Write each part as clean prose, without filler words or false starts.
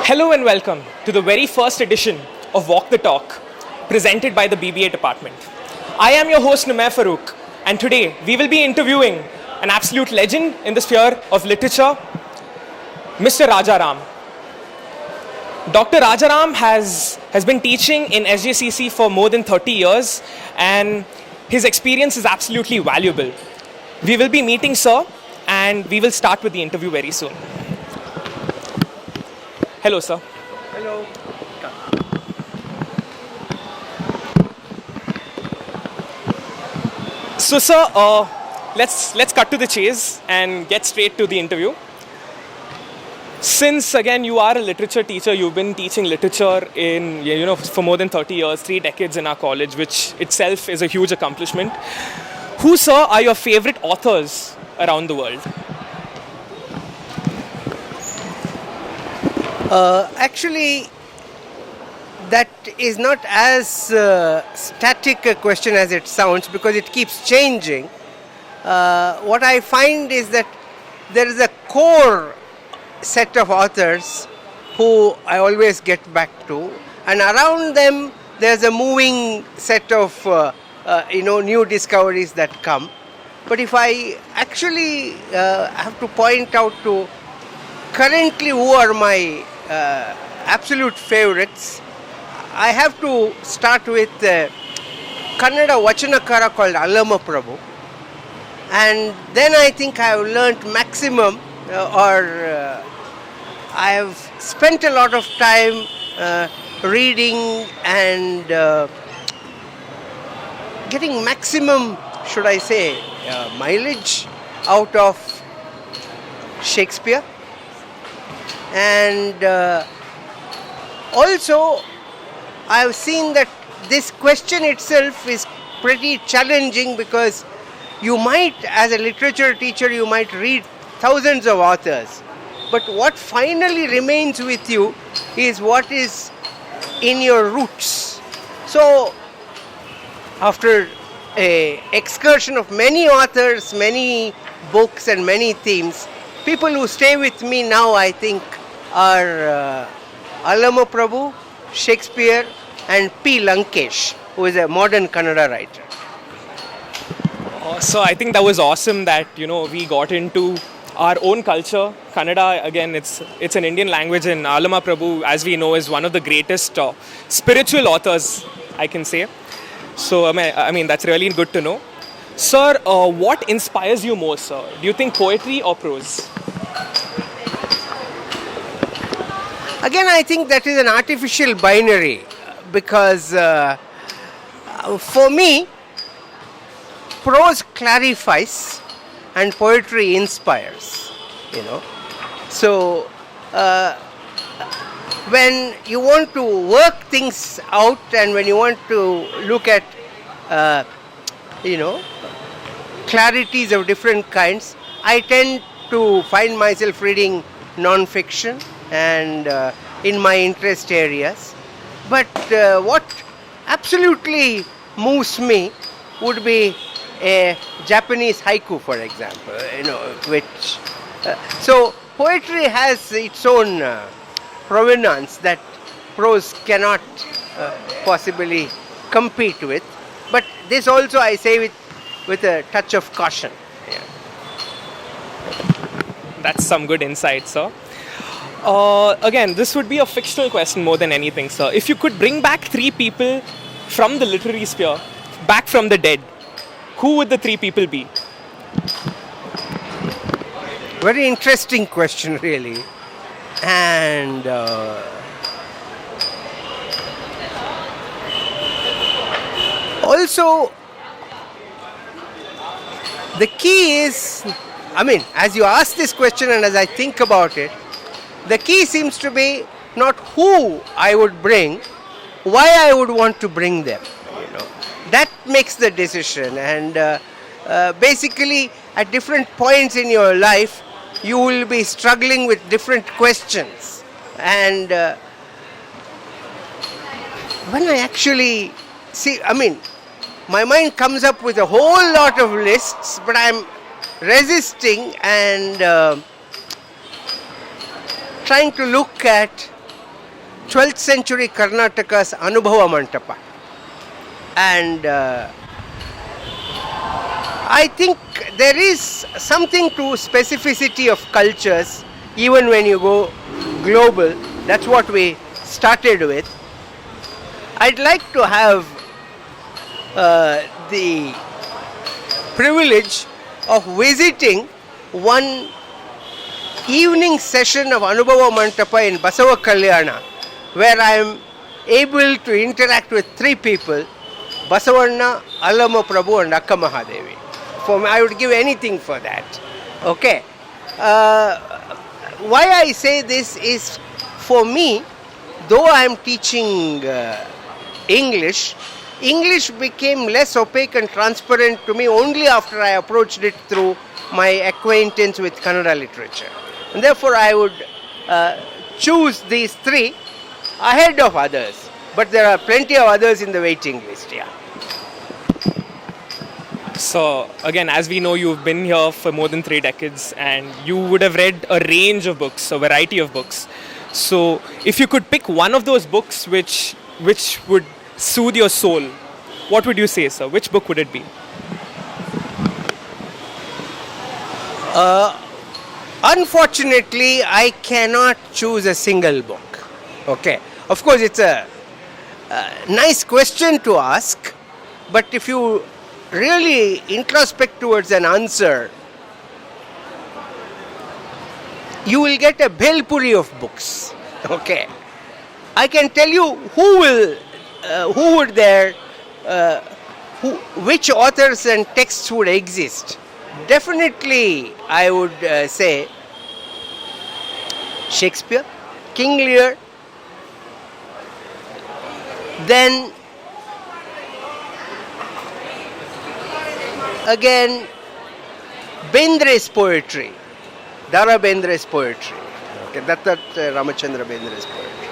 Hello and welcome to the very first edition of Walk the Talk, presented by the BBA department. I am your host Numair Farooq, and today we will be interviewing an absolute legend in the sphere of literature, Mr. Rajaram. Dr. Rajaram has been teaching in SJCC for more than 30 years, and his experience is absolutely valuable. We will be meeting Sir, and we will start with the interview very soon. Hello, sir. Hello. So, sir, let's cut to the chase and get straight to the interview. Since again you are a literature teacher, you've been teaching literature for more than 30 years, 3 decades in our college, which itself is a huge accomplishment. Who, sir, are your favorite authors around the world? Actually, that is not as static a question as it sounds because it keeps changing. What I find is that there is a core set of authors who I always get back to, and around them there's a moving set of new discoveries that come. But if I actually have to point out to currently who are my absolute favorites, I have to start with Kannada Vachanakara called Allama Prabhu, and then I think I have learnt maximum I have spent a lot of time reading and getting maximum, should I say, mileage out of Shakespeare. And also I have seen that this question itself is pretty challenging because you might, as a literature teacher, you might read thousands of authors, but what finally remains with you is what is in your roots. So after an excursion of many authors, many books and many themes, people who stay with me now, I think, are Allama Prabhu, Shakespeare, and P. Lankesh, who is a modern Kannada writer. So I think that was awesome that we got into our own culture. Kannada, again, it's an Indian language, and Allama Prabhu, as we know, is one of the greatest spiritual authors, I can say. So I mean that's really good to know. Sir, what inspires you most, sir? Do you think poetry or prose? Again, I think that is an artificial binary because for me, prose clarifies and poetry inspires, So when you want to work things out and when you want to look at, clarities of different kinds, I tend to find myself reading non-fiction and in my interest areas. But what absolutely moves me would be a Japanese haiku, for example, which so poetry has its own provenance that prose cannot possibly compete with. But this also I say with a touch of caution. Yeah. That's some good insight, sir. Again, this would be a fictional question more than anything, sir. If you could bring back 3 people from the literary sphere, back from the dead, who would the 3 people be? Very interesting question, really. And also, the key is, as you ask this question and as I think about it, the key seems to be not who I would bring, why I would want to bring them. That makes the decision. And basically, at different points in your life, you will be struggling with different questions. And when I actually see, my mind comes up with a whole lot of lists, but I'm resisting and trying to look at 12th century Karnataka's Anubhava Mantapa. And I think there is something to specificity of cultures even when you go global. That's what we started with. I'd like to have the privilege of visiting one evening session of Anubhava Mantapa in Basava Kalyana, where I am able to interact with three people, Basavanna, Allama Prabhu and Akka Mahadevi. For me, I would give anything for that. Okay. Why I say this is, for me, though I am teaching English, English became less opaque and transparent to me only after I approached it through my acquaintance with Kannada literature. And therefore, I would choose these three ahead of others. But there are plenty of others in the waiting list, yeah. So, again, as we know, you've been here for more than 3 decades and you would have read a range of books, a variety of books. So, if you could pick one of those books which would soothe your soul, what would you say, sir? Which book would it be? Unfortunately, I cannot choose a single book. Okay. Of course, it's a nice question to ask, but if you really introspect towards an answer, you will get a bhelpuri of books. Okay. I can tell you which authors and texts would exist. Definitely, I would say Shakespeare, King Lear, then again Bendre's poetry, Dara Bendre's poetry, okay, that's Ramachandra Bendre's poetry,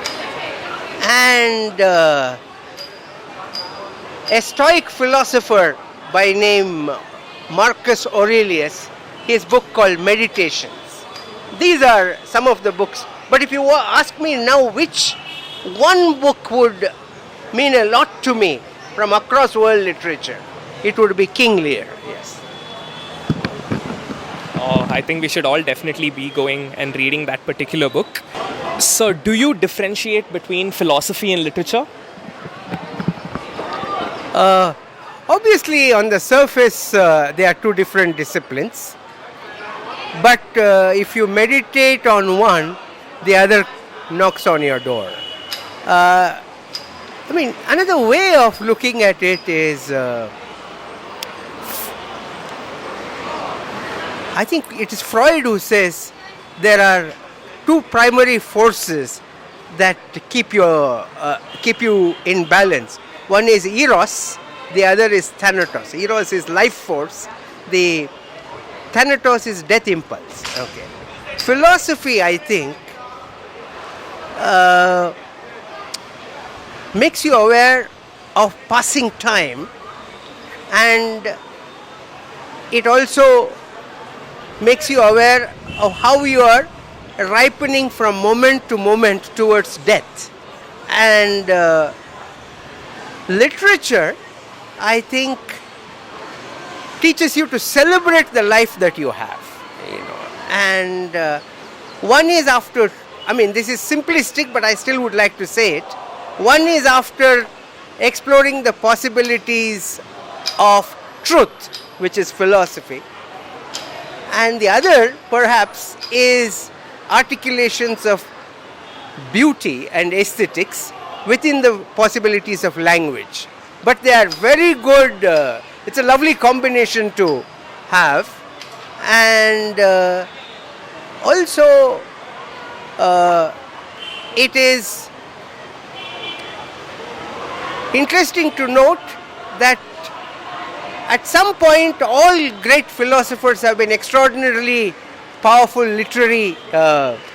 and a Stoic philosopher by name Marcus Aurelius, his book called Meditations. These are some of the books. But if you ask me now which one book would mean a lot to me from across world literature, it would be King Lear, yes. Oh, I think we should all definitely be going and reading that particular book. So, do you differentiate between philosophy and literature? Obviously, on the surface, they are two different disciplines. But if you meditate on one, the other knocks on your door. Another way of looking at it is, I think it is Freud who says there are two primary forces that keep you in balance. One is eros, the other is thanatos. Eros is life force, the thanatos is death impulse. Okay. Philosophy, I think, makes you aware of passing time, and it also makes you aware of how you are ripening from moment to moment towards death. And literature, I think, teaches you to celebrate the life that you have, and one is after, this is simplistic, but I still would like to say it. One is after exploring the possibilities of truth, which is philosophy, and the other perhaps is articulations of beauty and aesthetics within the possibilities of language. But they are very good, it's a lovely combination to have, and also it is interesting to note that at some point all great philosophers have been extraordinarily powerful literary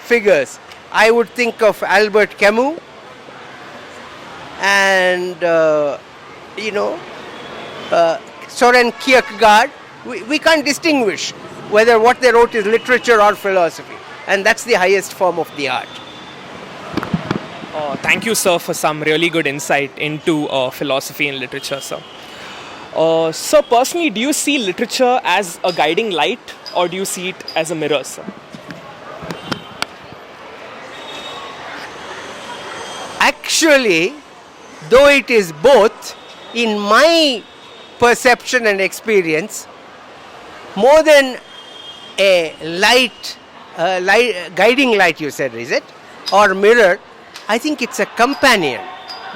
figures. I would think of Albert Camus and Soren Kierkegaard. We can't distinguish whether what they wrote is literature or philosophy, and that's the highest form of the art. Thank you, sir, for some really good insight into philosophy and literature, sir. Sir, personally, do you see literature as a guiding light or do you see it as a mirror, sir? Actually, though it is both, in my perception and experience, more than a guiding light, you said, is it? Or mirror, I think it's a companion.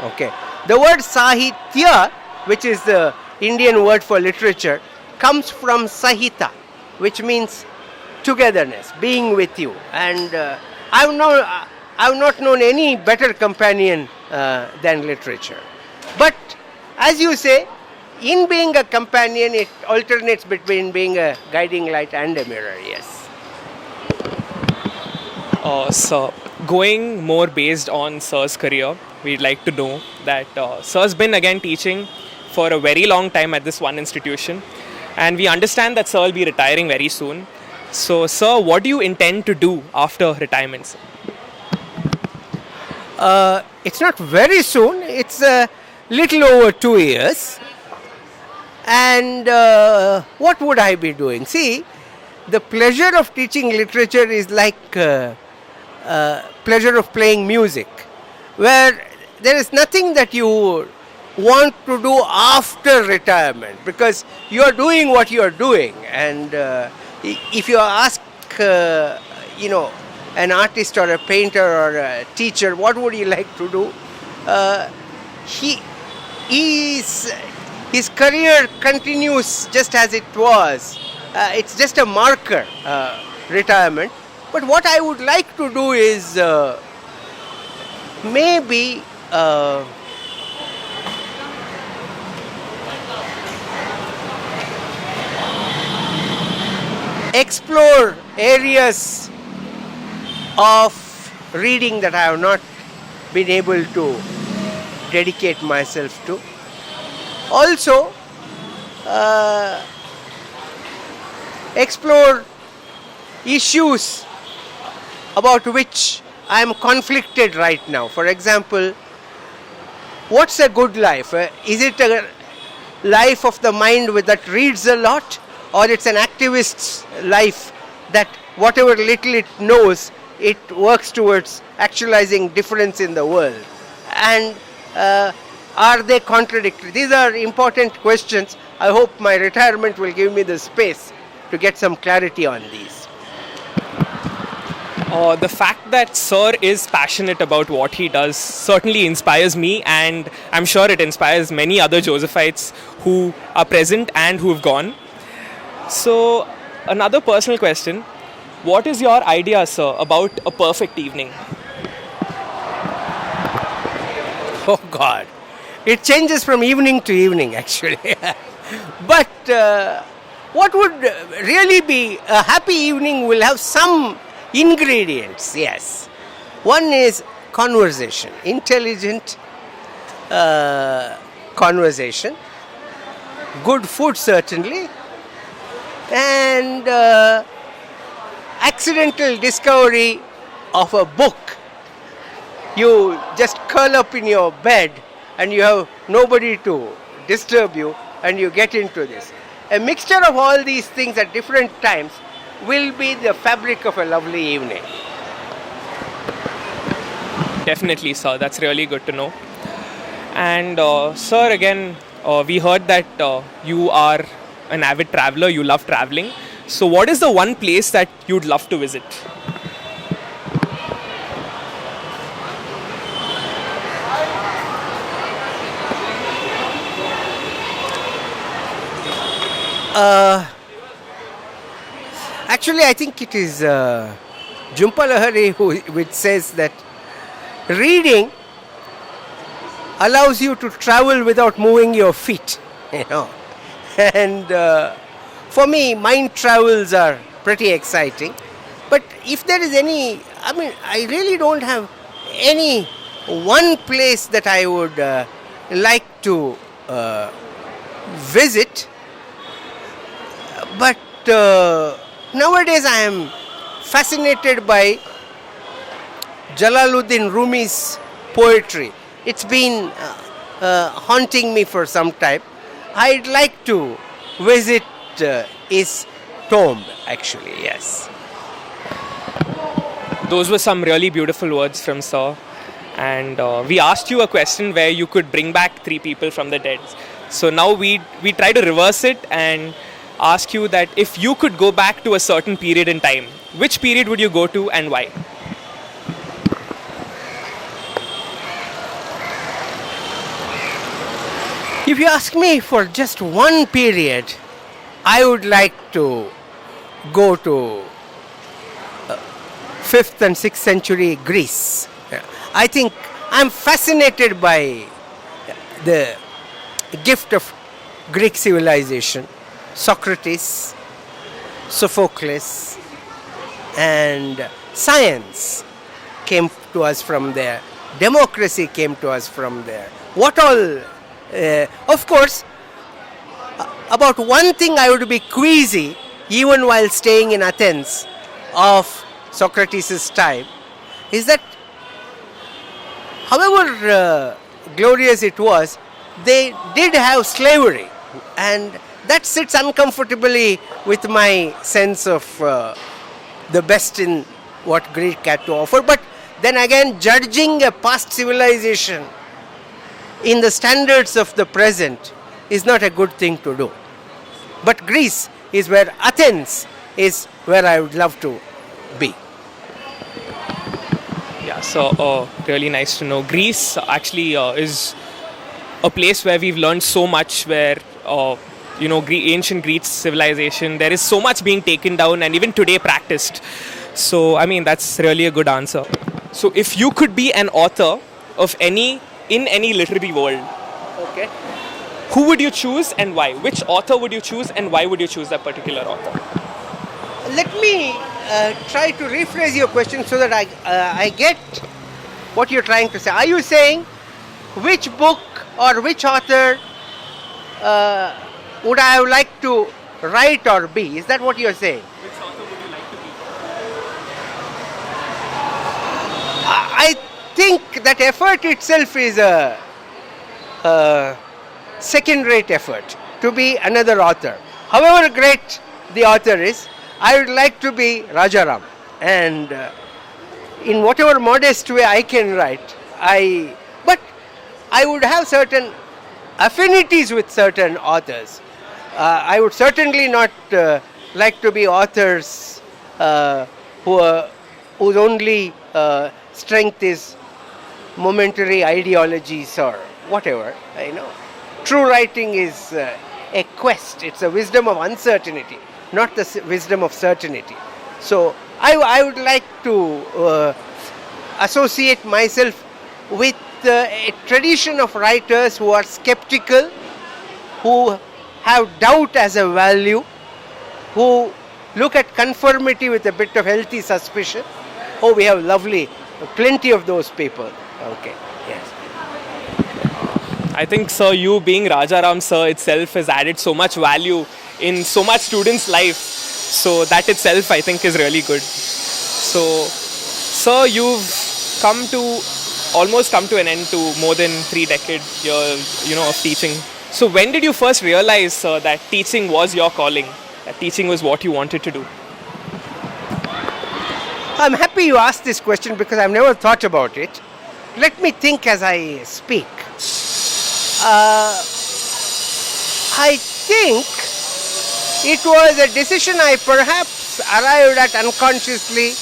Okay. The word Sahitya, which is the Indian word for literature, comes from Sahita, which means togetherness, being with you. And I've not known any better companion than literature. But as you say, in being a companion, it alternates between being a guiding light and a mirror, yes. Sir, going more based on Sir's career, we'd like to know that Sir's been again teaching for a very long time at this one institution, and we understand that Sir will be retiring very soon. So, Sir, what do you intend to do after retirement, sir? It's not very soon, it's a little over 2 years. And what would I be doing? See, the pleasure of teaching literature is like pleasure of playing music, where there is nothing that you want to do after retirement because you are doing what you are doing. And if you ask, an artist or a painter or a teacher, what would you like to do? His career continues just as it was. It's just a marker, retirement. But what I would like to do is maybe explore areas of reading that I have not been able to dedicate myself to. Also, explore issues about which I am conflicted right now. For example, what's a good life? Is it a life of the mind that reads a lot, or it's an activist's life that whatever little it knows, it works towards actualizing difference in the world? And are they contradictory? These are important questions. I hope my retirement will give me the space to get some clarity on these. The fact that Sir is passionate about what he does certainly inspires me, and I'm sure it inspires many other Josephites who are present and who have gone. So, another personal question. What is your idea, sir, about a perfect evening? Oh God, it changes from evening to evening actually. But what would really be a happy evening will have some ingredients, yes. One is conversation, intelligent conversation, good food certainly, and accidental discovery of a book. You just curl up in your bed and you have nobody to disturb you and you get into this. A mixture of all these things at different times will be the fabric of a lovely evening. Definitely, sir. That's really good to know. And, sir, again, we heard that you are an avid traveler. You love traveling. So, what is the one place that you'd love to visit? Actually, I think it is Jhumpa Lahiri which says that reading allows you to travel without moving your feet, And for me, mind travels are pretty exciting. But if there is any, I really don't have any one place that I would like to visit. But nowadays I am fascinated by Jalaluddin Rumi's poetry. It's been haunting me for some time. I'd like to visit his tomb, actually, yes. Those were some really beautiful words from Sir. And we asked you a question where you could bring back 3 people from the dead. So now we try to reverse it and ask you that if you could go back to a certain period in time, which period would you go to and why? If you ask me for just one period, I would like to go to 5th and 6th century Greece. I think I'm fascinated by the gift of Greek civilization. Socrates, Sophocles, and science came to us from there. Democracy came to us from there. What all? Of course, about one thing I would be queasy, even while staying in Athens of Socrates' time, is that however glorious it was, they did have slavery, and that sits uncomfortably with my sense of the best in what Greek had to offer. But then again, judging a past civilization in the standards of the present is not a good thing to do. But Greece is where, Athens is where I would love to be. Yeah, so really nice to know. Greece actually is a place where we've learned so much, where ancient Greek civilization, there is so much being taken down and even today practiced. So I mean, that's really a good answer. So if you could be an author of in any literary world, Okay. who would you choose and why? Which author would you choose and why would you choose that particular author? Let me try to rephrase your question so that I get what you're trying to say. Are you saying which book or which author would I have liked to write or be? Is that what you're saying? Which author would you like to be? I think that effort itself is a second-rate effort to be another author. However great the author is, I would like to be Rajaram, and in whatever modest way I can write, but I would have certain affinities with certain authors. I would certainly not like to be authors whose only strength is momentary ideologies or whatever. True writing is a quest. It's a wisdom of uncertainty, not the wisdom of certainty. So I would like to associate myself with a tradition of writers who are skeptical, who have doubt as a value, who look at conformity with a bit of healthy suspicion. Oh, we have plenty of those people. Okay, yes. I think, sir, you being Rajaram, sir, itself has added so much value in so much students' life. So that itself, I think, is really good. So, sir, you've almost come to an end to more than 3 decades of teaching. So when did you first realize, sir, that teaching was your calling, that teaching was what you wanted to do? I'm happy you asked this question because I've never thought about it. Let me think as I speak. I think it was a decision I perhaps arrived at unconsciously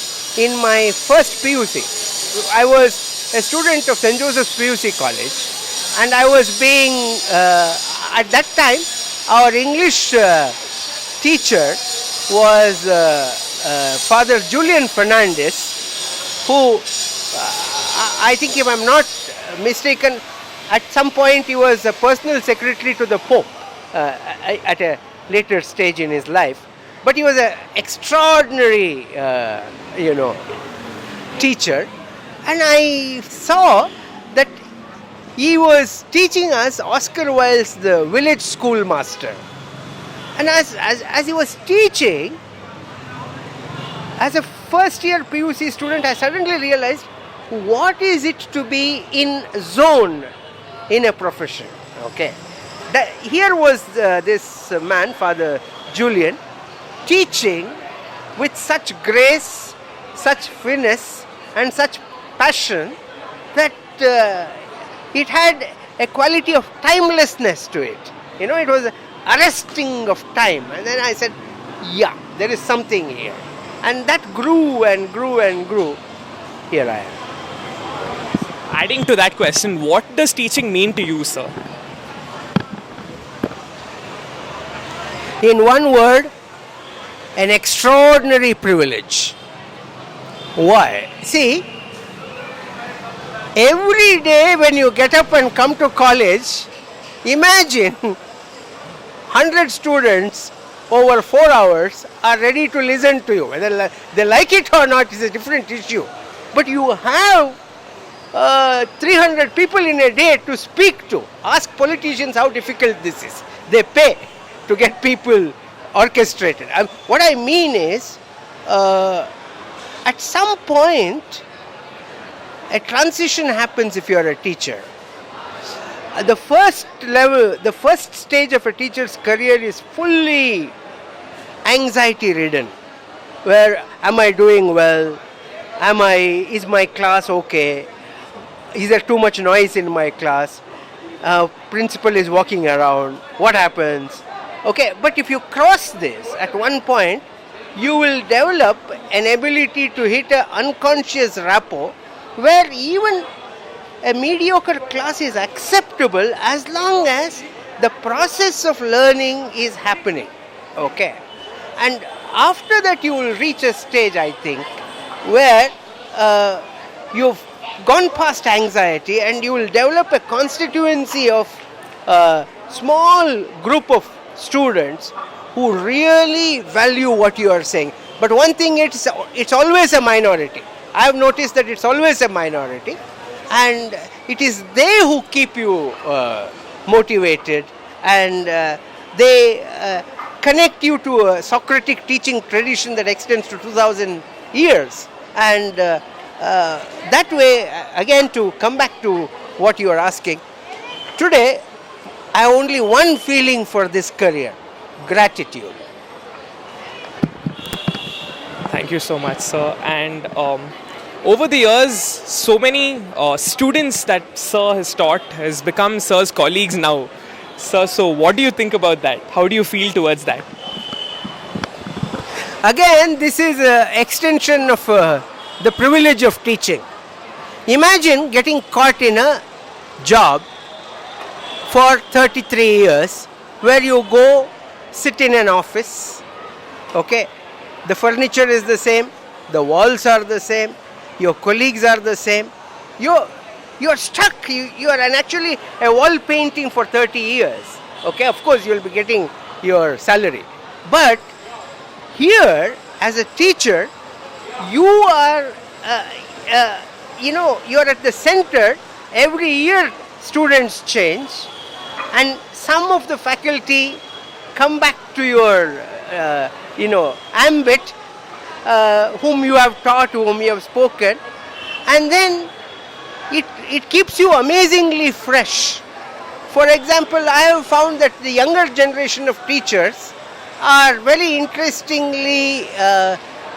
in my first PUC. I was a student of St. Joseph's PUC College, and I was being, at that time, our English teacher was Father Julian Fernandez, who I think, if I'm not mistaken, at some point he was a personal secretary to the Pope at a later stage in his life. But he was an extraordinary, teacher. And I saw that he was teaching us Oscar Wilde's The Village Schoolmaster. And as he was teaching, as a first year PUC student, I suddenly realized what is it to be in zone in a profession. Okay, here was this man, Father Julian, teaching with such grace, such finesse, and such passion that it had a quality of timelessness to it. It was arresting of time. And then I said, yeah, there is something here. And that grew and grew and grew. Here I am. Adding to that question, what does teaching mean to you, sir? In one word, an extraordinary privilege. Why? See, every day when you get up and come to college, imagine 100 students over 4 hours are ready to listen to you. Whether they like it or not is a different issue. But you have 300 people in a day to speak to. Ask politicians how difficult this is. They pay to get people orchestrated. What I mean is, at some point, a transition happens if you are a teacher. The first level, the first stage of a teacher's career is fully anxiety ridden. Where am I doing well? Is my class okay? Is there too much noise in my class? Principal is walking around. What happens? Okay, but if you cross this at one point, you will develop an ability to hit an unconscious rapport where even a mediocre class is acceptable as long as the process of learning is happening. Okay. And after that you will reach a stage, I think, where you've gone past anxiety and you will develop a constituency of a small group of students who really value what you are saying. But one thing, it's always a minority. I have noticed that it's always a minority, and it is they who keep you motivated, and they connect you to a Socratic teaching tradition that extends to 2000 years. And that way, again, to come back to what you are asking, today I have only one feeling for this career: gratitude. Thank you so much, sir. And over the years, so many students that sir has taught has become sir's colleagues now. Sir, so what do you think about that? How do you feel towards that? Again, this is an extension of the privilege of teaching. Imagine getting caught in a job for 33 years where you go sit in an office. Okay, the furniture is the same, the walls are the same, your colleagues are the same. You're stuck. You are actually a wall painting for 30 years. Okay, of course you will be getting your salary. But here, as a teacher, you are, you are at the center. Every year students change, and some of the faculty come back to your, ambit, whom you have taught, whom you have spoken, and then it keeps you amazingly fresh. For example, I have found that the younger generation of teachers are very interestingly,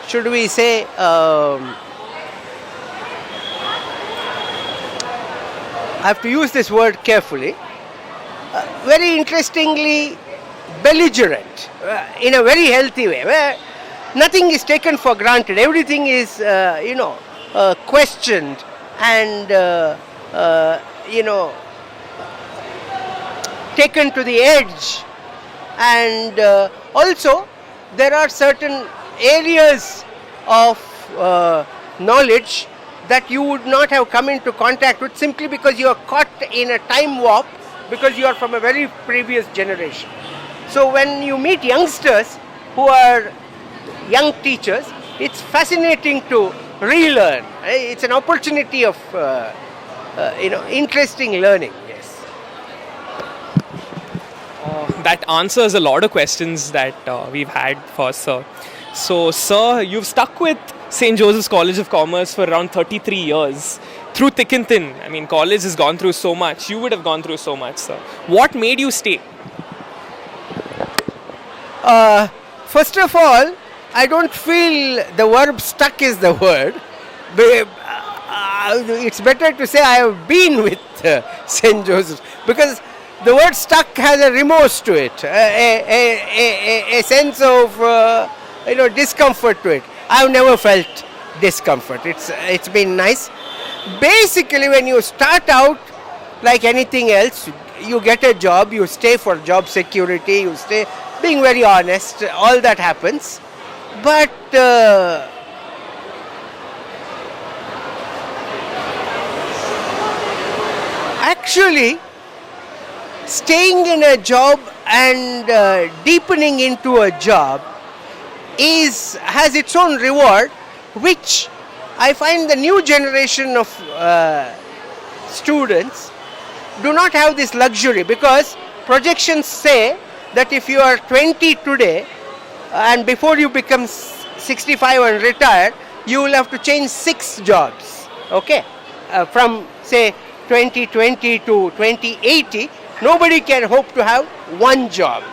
should we say, I have to use this word carefully, very interestingly belligerent, in a very healthy way, where nothing is taken for granted. Everything is, questioned and, taken to the edge. And also, there are certain areas of knowledge that you would not have come into contact with simply because you are caught in a time warp, because you are from a very previous generation. So when you meet youngsters who are young teachers, it's fascinating to relearn. It's an opportunity of interesting learning. Yes. That answers a lot of questions that we've had for sir. So, sir, you've stuck with St. Joseph's College of Commerce for around 33 years. Through thick and thin. I mean, college has gone through so much. You would have gone through so much, sir. What made you stay? First of all, I don't feel the verb stuck is the word. It's better to say I have been with St. Joseph's, because the word stuck has a remorse to it, a sense of discomfort to it. I've never felt discomfort. It's been nice. Basically, when you start out like anything else, you get a job, you stay for job security, you stay being very honest, all that happens. But actually, staying in a job and deepening into a job has its own reward, which I find the new generation of students do not have this luxury, because projections say that if you are 20 today and before you become 65 and retire, you will have to change 6 jobs. Okay, from say 2020 to 2080, nobody can hope to have one job,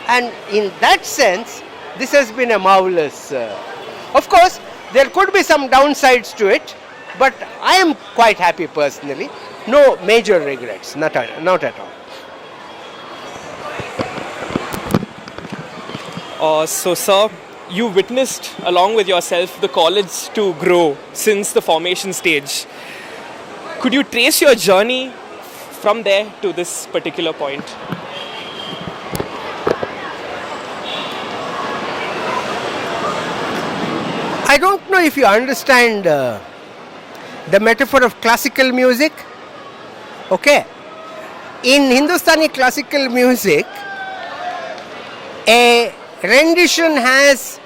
and in that sense, this has been a marvelous. Of course, there could be some downsides to it, but I am quite happy personally. No major regrets, not at all. So, sir, you witnessed along with yourself the college to grow since the formation stage. Could you trace your journey from there to this particular point? I don't know if you understand the metaphor of classical music. Okay. In Hindustani classical music, a rendition has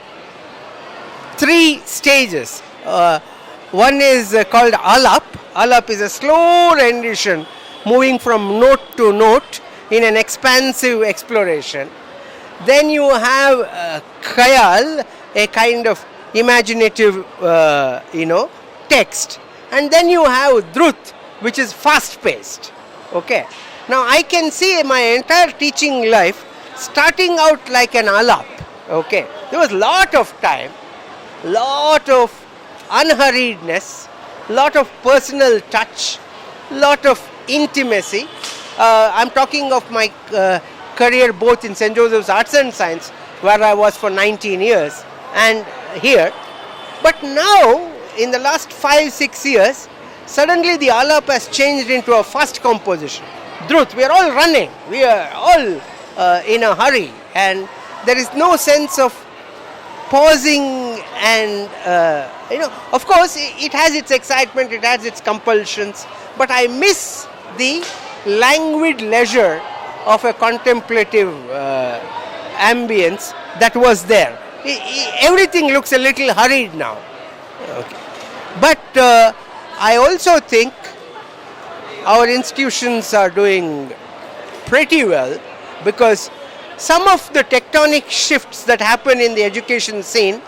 3 stages. One is called alap. Alap is a slow rendition moving from note to note in an expansive exploration. Then you have khayal, a kind of imaginative text, and then you have drut, which is fast paced. Okay, now I can see my entire teaching life starting out like an alap. Okay, there was lot of time, lot of unhurriedness, lot of personal touch, lot of intimacy. I'm talking of my career both in St. Joseph's Arts and Science, where I was for 19 years, and here. But now, in the last 5-6 years, suddenly the alap has changed into a fast composition. Drut, we are all running, we are all in a hurry, and there is no sense of pausing and, of course it has its excitement, it has its compulsions, but I miss the languid leisure of a contemplative ambience that was there. Everything looks a little hurried now. Okay. But I also think our institutions are doing pretty well, because some of the tectonic shifts that happen in the education scene,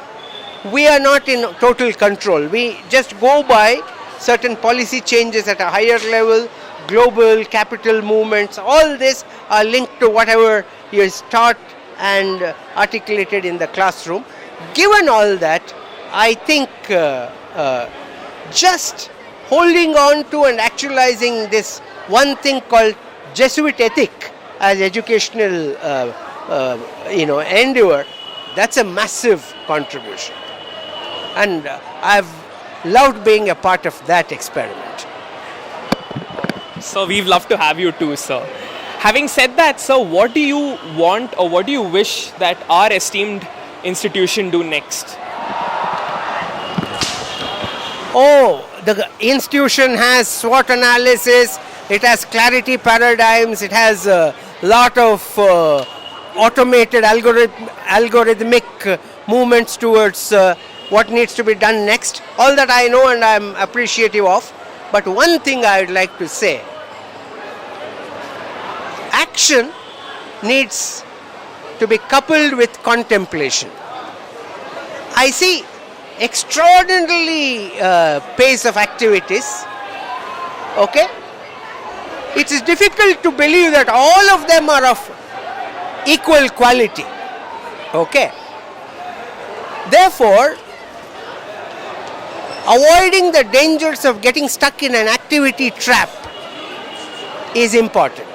we are not in total control. We just go by certain policy changes at a higher level, global capital movements, all this are linked to whatever is taught and articulated in the classroom. Given all that, I think just holding on to and actualizing this one thing called Jesuit ethic as educational endeavor, that's a massive contribution, and I've loved being a part of that experiment. So we'd love to have you too, sir. Having said that, sir, what do you want or what do you wish that our esteemed institution do next? Oh, the institution has SWOT analysis, it has clarity paradigms, it has a lot of automated algorithmic movements towards what needs to be done next. All that I know and I'm appreciative of. But one thing I would like to say, action needs to be coupled with contemplation. I see extraordinarily pace of activities. Okay? It is difficult to believe that all of them are of equal quality. Okay? Therefore, avoiding the dangers of getting stuck in an activity trap is important.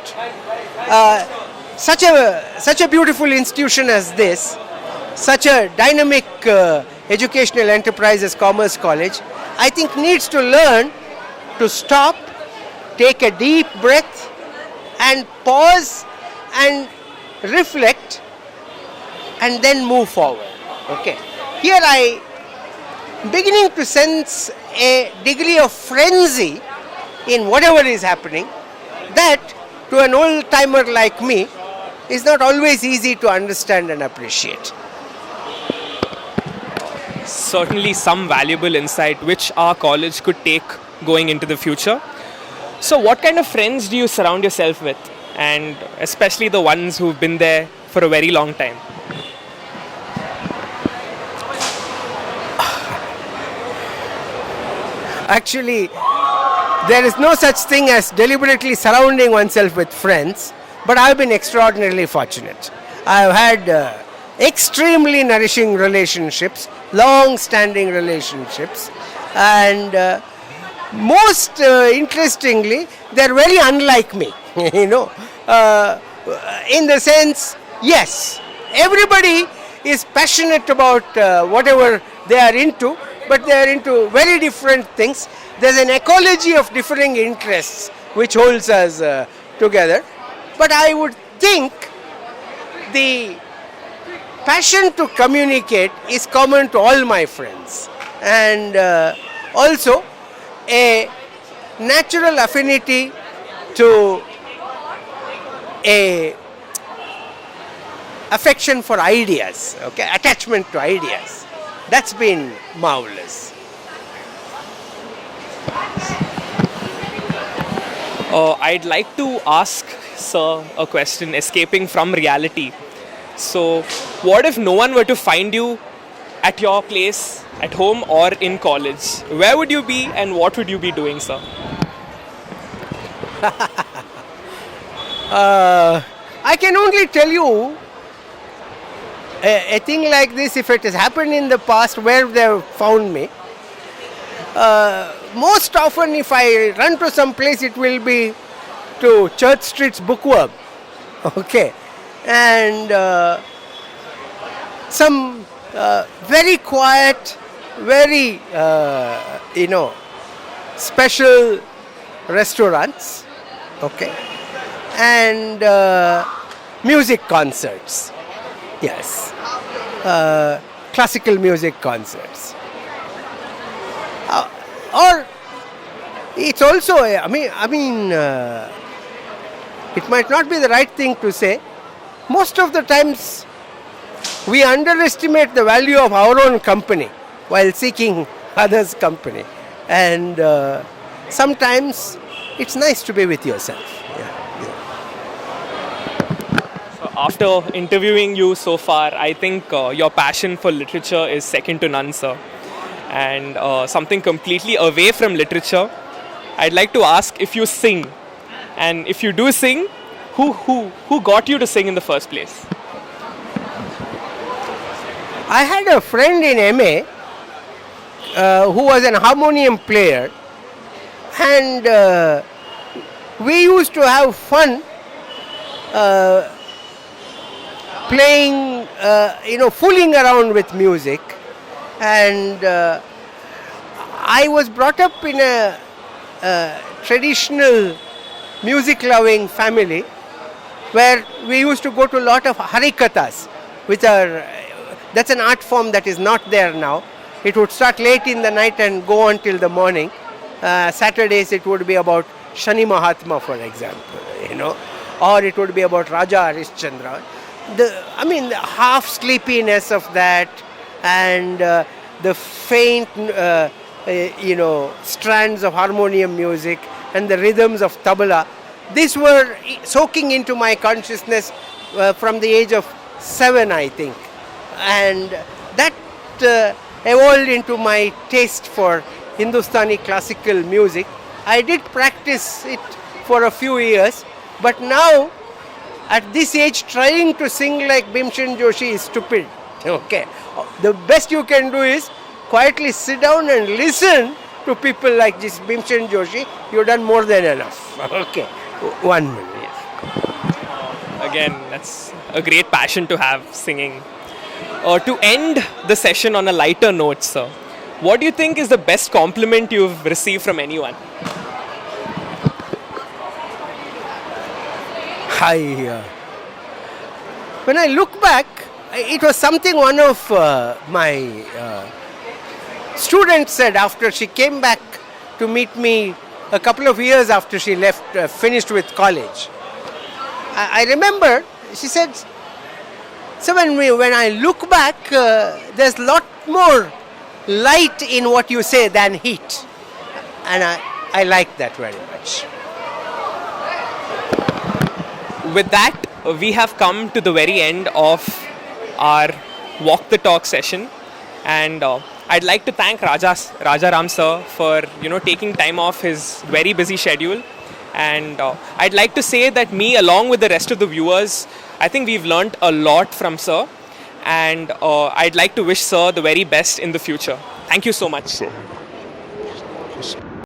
Such a beautiful institution as this, such a dynamic educational enterprise as Commerce College, I think needs to learn to stop, take a deep breath and pause and reflect and then move forward. Okay. Here I am beginning to sense a degree of frenzy in whatever is happening that to an old timer like me is not always easy to understand and appreciate. Certainly some valuable insight which our college could take going into the future. So what kind of friends do you surround yourself with, and especially the ones who've been there for a very long time? Actually, there is no such thing as deliberately surrounding oneself with friends, but I've been extraordinarily fortunate. I've had extremely nourishing relationships, long-standing relationships, and most interestingly, they're very unlike me, in the sense, yes, everybody is passionate about whatever they are into, but they are into very different things. There's an ecology of differing interests which holds us together. But I would think the passion to communicate is common to all my friends, and also a natural affinity to a affection for ideas, okay, attachment to ideas. That's been marvelous. I'd like to ask Sir a question escaping from reality. So, what if no one were to find you at your place, at home or in college? Where would you be and what would you be doing, sir? I can only tell you a thing like this if it has happened in the past where they have found me. Most often if I run to some place, it will be to Church Street's Bookworm. Okay. And some very quiet, very, special restaurants. Okay. And music concerts. Yes. Classical music concerts. Or it's also, it might not be the right thing to say. Most of the times we underestimate the value of our own company while seeking others' company. And sometimes it's nice to be with yourself. So after interviewing you so far, I think your passion for literature is second to none, sir. And something completely away from literature, I'd like to ask if you sing. And if you do sing, who got you to sing in the first place? I had a friend in MA who was an harmonium player, and we used to have fun playing, fooling around with music. And I was brought up in a traditional music-loving family where we used to go to a lot of harikathas, that's an art form that is not there now. It would start late in the night and go on till the morning. Saturdays it would be about Shani Mahatma, for example, or it would be about Raja Harishchandra. The half sleepiness of that, and the faint, strands of harmonium music and the rhythms of tabla. These were soaking into my consciousness from the age of 7, I think. And that evolved into my taste for Hindustani classical music. I did practice it for a few years, but now at this age trying to sing like Bhimshen Joshi is stupid. Okay, the best you can do is quietly sit down and listen to people like this Bhimshen Joshi. You've done more than enough. Okay, 1 minute. Yes. Again, that's a great passion to have, singing. To end the session on a lighter note, sir, what do you think is the best compliment you've received from anyone? When I look back, it was something one of my students said after she came back to meet me a couple of years after she left, finished with college. I remember she said, so when I look back, there's a lot more light in what you say than heat. And I like that very much. With that, we have come to the very end of our Walk the Talk session. And I'd like to thank Rajaram sir for taking time off his very busy schedule. And I'd like to say that me, along with the rest of the viewers, I think we've learnt a lot from sir. And I'd like to wish sir the very best in the future. Thank you so much, sir.